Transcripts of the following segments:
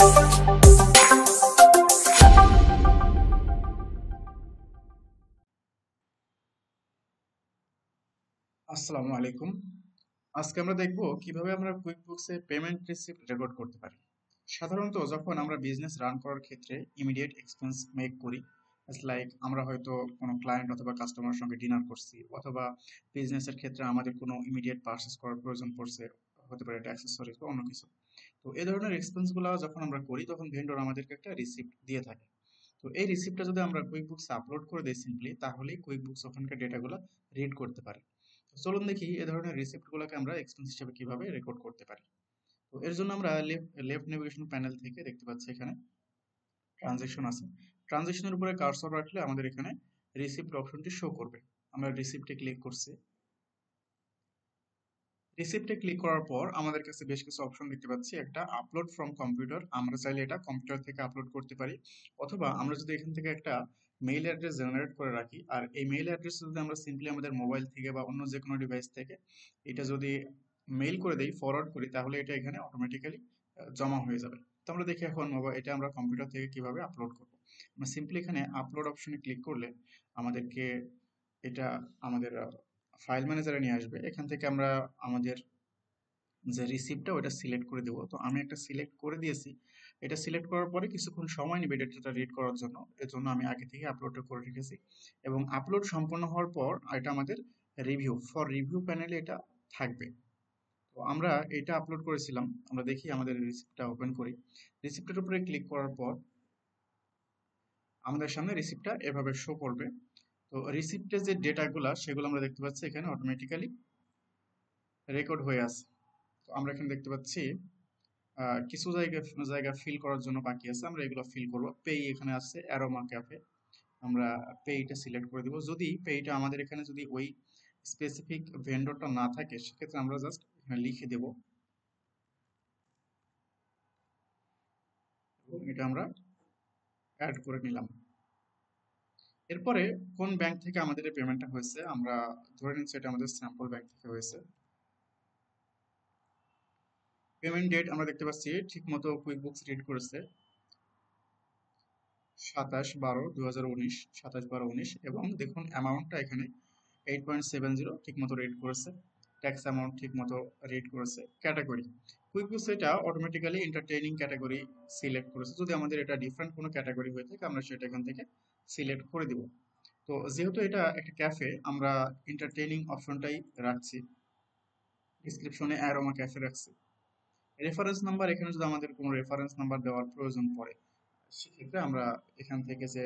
আসসালামু আলাইকুম। আজকে আমরা দেখব কিভাবে আমরা কুইকবুকসে পেমেন্ট রিসিপ্ট রেকর্ড করতে পারি। সাধারণত যখন আমরা বিজনেস রান করার ক্ষেত্রে ইমিডিয়েট এক্সপেন্স মেক করি, লাইক আমরা হয়তো কোনো ক্লায়েন্ট অথবা কাস্টমারের সঙ্গে ডিনার করছি, অথবা বিজনেসের ক্ষেত্রে আমাদের কোনো ইমিডিয়েট পারচেস করার প্রয়োজন পড়ছে, হতে পারে এটা অ্যাক্সেসরিজ বা অন্য কিছু। তো এই ধরনের এক্সপেন্সগুলো যখন আমরা করি তখন ভেন্ডর আমাদেরকে একটা রিসিপ্ট দিয়ে থাকে। তো এই রিসিপ্টটা যদি আমরা কুইকবুকসে আপলোড করে দিই সিম্পলি, তাহলেই কুইকবুকস ওখানকার ডেটাগুলো রিড করতে পারে। তো চলুন দেখি এ ধরনের রিসিপ্টগুলোকে আমরা এক্সপেন্স হিসেবে কিভাবে রেকর্ড করতে পারি। তো এর জন্য আমরা লেফট নেভিগেশন প্যানেল থেকে দেখতে পাচ্ছি এখানে ট্রানজেকশন আছে। ট্রানজেকশনের উপরে কার্সর রাখলে আমাদের এখানে রিসিপ্ট অপশনটি শো করবে। আমরা রিসিপ্টে ক্লিক করছি। রিসিপ্টে ক্লিক করার পর আমাদের কাছে বেশ কিছু অপশন দেখতে পাচ্ছি। একটা আপলোড ফ্রম কম্পিউটার, আমরা চাইলে এটা কম্পিউটার থেকে আপলোড করতে পারি, অথবা আমরা যদি এখান থেকে একটা মেইল অ্যাড্রেস জেনারেট করে রাখি, আর এই মেইল অ্যাড্রেস যদি আমরা সিম্পলি আমাদের মোবাইল থেকে বা অন্য যে কোনো ডিভাইস থেকে এটা যদি মেইল করে দেই, ফরওয়ার্ড করি, তাহলে এটা এখানে অটোমেটিক্যালি জমা হয়ে যাবে। তো আমরা দেখি এখন এটা আমরা কম্পিউটার থেকে কিভাবে আপলোড করব। আমরা সিম্পলি এখানে আপলোড অপশনে ক্লিক করলে আমাদেরকে এটা আমাদের ফাইল ম্যানেজারে নিয়ে আসবে। এখান থেকে আমরা আমাদের যে রিসিপ্টটা ওটা সিলেক্ট করে দেবো। তো আমি একটা সিলেক্ট করে দিয়েছি। এটা সিলেক্ট করার পরে কিছুক্ষণ সময় নেবে ডেটাটা রিড করার জন্য। এর জন্য আমি আগে থেকে আপলোডটা করে রেখেছি, এবং আপলোড সম্পন্ন হওয়ার পর এটা আমাদের রিভিউ প্যানেলে এটা থাকবে। তো আমরা এটা আপলোড করেছিলাম। আমরা দেখি আমাদের রিসিপ্টটা ওপেন করি। রিসিপ্টের উপরে ক্লিক করার পর আমাদের সামনে রিসিপ্টটা এভাবে শো করবে। তো রিসিপ্টের যে ডেটাগুলা সেগুলো আমরা দেখতে পাচ্ছি এখানে অটোমেটিক্যালি রেকর্ড হয়ে আছে। তো আমরা এখানে দেখতে পাচ্ছি কিছু জায়গা ফিল করার জন্য বাকি আছে, আমরা এগুলো ফিল করব। পে এখানে আছে, অ্যারোমা ক্যাফে, আমরা পেইটা সিলেক্ট করে দিব। যদি পেইটা আমাদের এখানে যদি ওই স্পেসিফিক ভেন্ডরটা না থাকে, সেক্ষেত্রে আমরা জাস্ট এখানে লিখে দেব এবং এটা আমরা অ্যাড করে নিলাম। এরপরে কোন ব্যাংক থেকে আমাদের এই পেমেন্টটা হয়েছে, আমরা ধরে নিচ্ছি এটা আমাদের স্যাম্পল ব্যাংক থেকে হয়েছে। পেমেন্ট ডেট আমরা দেখতে পাচ্ছি ঠিকমতো কুইকবুকস রিড করেছে 27/12/2019, 27/12/19, এবং দেখুন অ্যামাউন্টটা এখানে 8.70 ঠিকমতো রেট করেছে। ট্যাক্স অ্যামাউন্ট ঠিকমতো রেট করেছে। ক্যাটাগরি কুইকবুকস এটা অটোমেটিক্যালি এন্টারটেইনিং ক্যাটাগরি সিলেক্ট করেছে। যদি আমাদের এটা ডিফারেন্ট কোনো ক্যাটাগরি হয়ে থাকে আমরা সেটা এখান থেকে সিলেক্ট করে দিব। তো যেহেতু এটা একটা ক্যাফে, আমরা এন্টারটেইনিং অপশনটাই রাখছি। ডিসক্রিপশনে অ্যারোমা ক্যাফে রাখছি। রেফারেন্স নাম্বার, এখানে যদি আমাদের কোনো রেফারেন্স নাম্বার দেওয়ার প্রয়োজন পড়ে, সেক্ষেত্রে আমরা এখান থেকে যে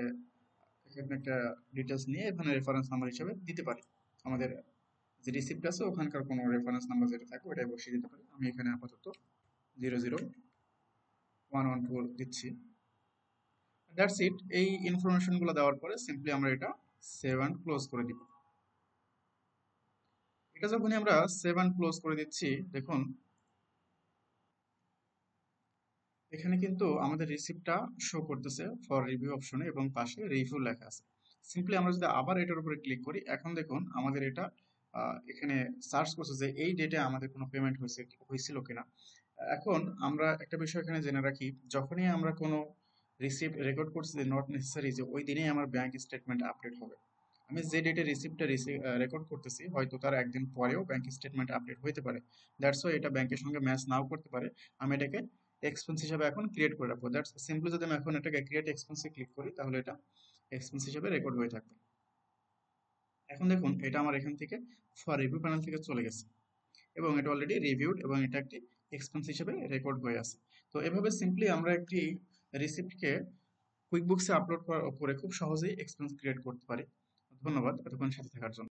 এখানে একটা ডিটেলস নিয়ে এখানে রেফারেন্স নাম্বার হিসেবে দিতে পারি। আমাদের যে রিসিপ্ট আছে ওখানকার কোনো রেফারেন্স নাম্বার যেটা থাকে ওটাই বসিয়ে দিতে পারি। আমি এখানে আপাতত 00112 দিচ্ছি। That's it. এই ইনফরমেশনগুলো দেওয়ার পরে সিম্পলি আমরা এটা সেভ অ্যান্ড ক্লোজ করে দিব। এটা যখনই আমরা সেভ অ্যান্ড ক্লোজ করে দিচ্ছি, দেখুন এখানে কিন্তু আমাদের রিসিপ্টটা শো করতেছে ফর রিভিউ অপশনে, এবং পাশে রিভিউ লেখা আছে। সিম্পলি আমরা যদি আবার এটার উপরে ক্লিক করি, এখন দেখুন আমাদের এটা এখানে সার্চ করছে যে এই ডেটে আমাদের কোনো পেমেন্ট হয়েছিল কিনা। এখন আমরা একটা বিষয় এখানে জেনে রাখি, যখনই আমরা কোনো রিসিপ্ট রেকর্ড করছি, যে নট নেসেসারি যে ওই দিনেই আমার ব্যাংক স্টেটমেন্ট আপডেট হবে। আমি যে ডেটে রিসিপ্টটা রেকর্ড করতেছি হয়তো তার একদিন পরেও ব্যাংক স্টেটমেন্ট আপডেট হতে পারে। দ্যাটস ওয়াই এটা ব্যাংকের সঙ্গে ম্যাচ নাও করতে পারে। আমি এটাকে এক্সপেন্স হিসেবে এখন ক্রিয়েট করে রাখবো। দ্যাটস সিম্পলি যদি আমি এখন এটাকে ক্রিয়েট এক্সপেন্সে ক্লিক করি, তাহলে এটা এক্সপেন্স হিসেবে রেকর্ড হয়ে থাকবে। এখন দেখুন এটা আমার এখান থেকে ফর রিভিউ প্যানেল থেকে চলে গেছে, এবং এটা অলরেডি রিভিউড, এবং এটা একটি এক্সপেন্স হিসেবে রেকর্ড হয়ে আছে। তো এভাবে সিম্পলি আমরা একটি রিসিপ্টকে কুইকবুকসে আপলোড করে খুব সহজেই এক্সপেন্স ক্রিয়েট করতে পারি। ধন্যবাদ এতক্ষণ সাথে থাকার জন্য।